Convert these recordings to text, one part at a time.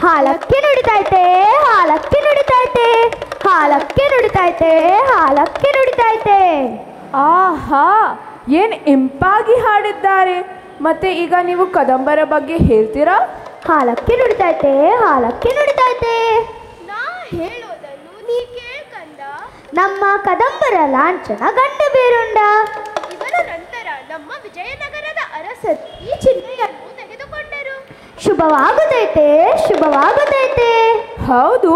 ಹಾಲಕ್ಕೆ ನುಡಿತೈತೆ ಹಾಲಕ್ಕೆ ನುಡಿತೈತೆ ಹಾಲಕ್ಕೆ ನುಡಿತೈತೆ ಹಾಲಕ್ಕೆ ನುಡಿತೈತೆ. ಆಹಾ, ಏನು ಇಂಪಾಗಿ ಹಾಡಿದ್ದಾರೆ. ಮತ್ತೆ ಈಗ ನೀವು ಕದಂಬರ ಬಗ್ಗೆ ಹೇಳ್ತೀರಾ? ಹಾಲಕ್ಕೆ ನುಡಿತೈತೆ ಹಾಲಕ್ಕೆ ನುಡಿತೈತೆ. ನಾ ಹೇಳೋದನ್ನು ನೀ ಕೇಳ್ಕಂಡ. ನಮ್ಮ ಕದಂಬರ ಲಾಂಛನ ಗಂಡ ಬೇರುಂಡ. ಇವರ ನಂತರ ನಮ್ಮ ವಿಜಯನಗರದ ಅರಸರು ಈ ಚಿಹ್ನೆಯನ್ನು ತೆಗೆದುಕೊಂಡರು. ಶುಭವಾಗುತ್ತೈತೆ ಶುಭವಾಗುತ್ತೈತೆ. ಹೌದು,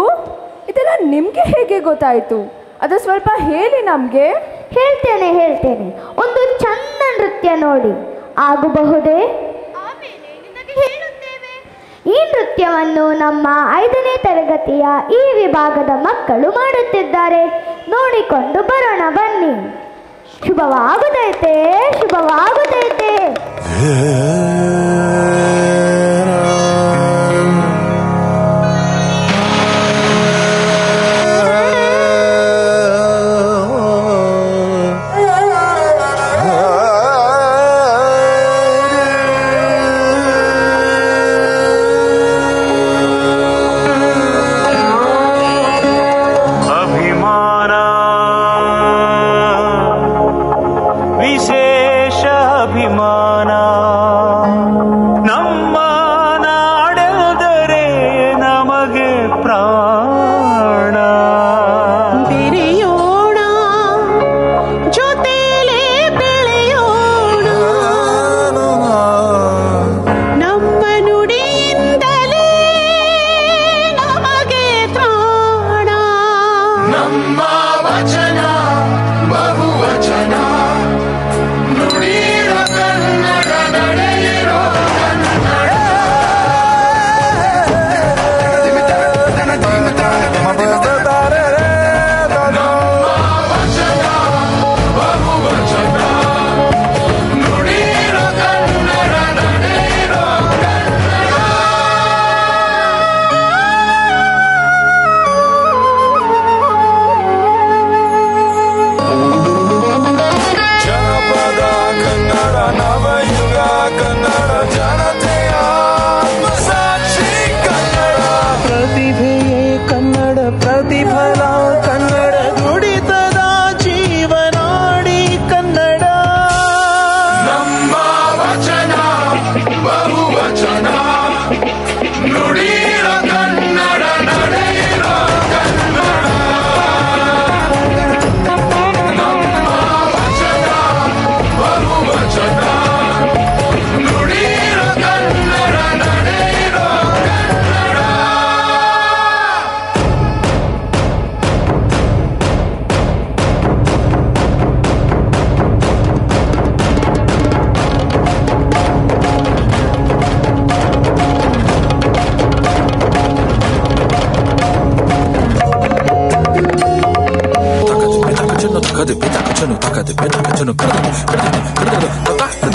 ಇದೆಲ್ಲ ನಿಮಗೆ ಹೇಗೆ ಗೊತ್ತಾಯಿತು? ಅದು ಸ್ವಲ್ಪ ಹೇಳಿ ನಮಗೆ. ಹೇಳ್ತೇನೆ. ಒಂದು ಚಂದ ನೃತ್ಯ ನೋಡಿ ಆಗಬಹುದೇ? ಆಮೇಲೆ ನಿನಗೆ ಹೇಳುತ್ತೇವೆ. ಈ ನೃತ್ಯವನ್ನು ನಮ್ಮ 5ನೇ ತರಗತಿಯ ಈ ವಿಭಾಗದ ಮಕ್ಕಳು ಮಾಡುತ್ತಿದ್ದಾರೆ. ನೋಡಿಕೊಂಡು ಬರೋಣ ಬನ್ನಿ. ಶುಭವಾಗುತ್ತೈತೆ ಶುಭವಾಗುತ್ತೈತೆ.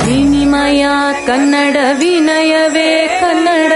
ವಿನಿಮಯ ಕನ್ನಡ ವಿನಯವೇ ಕನ್ನಡ.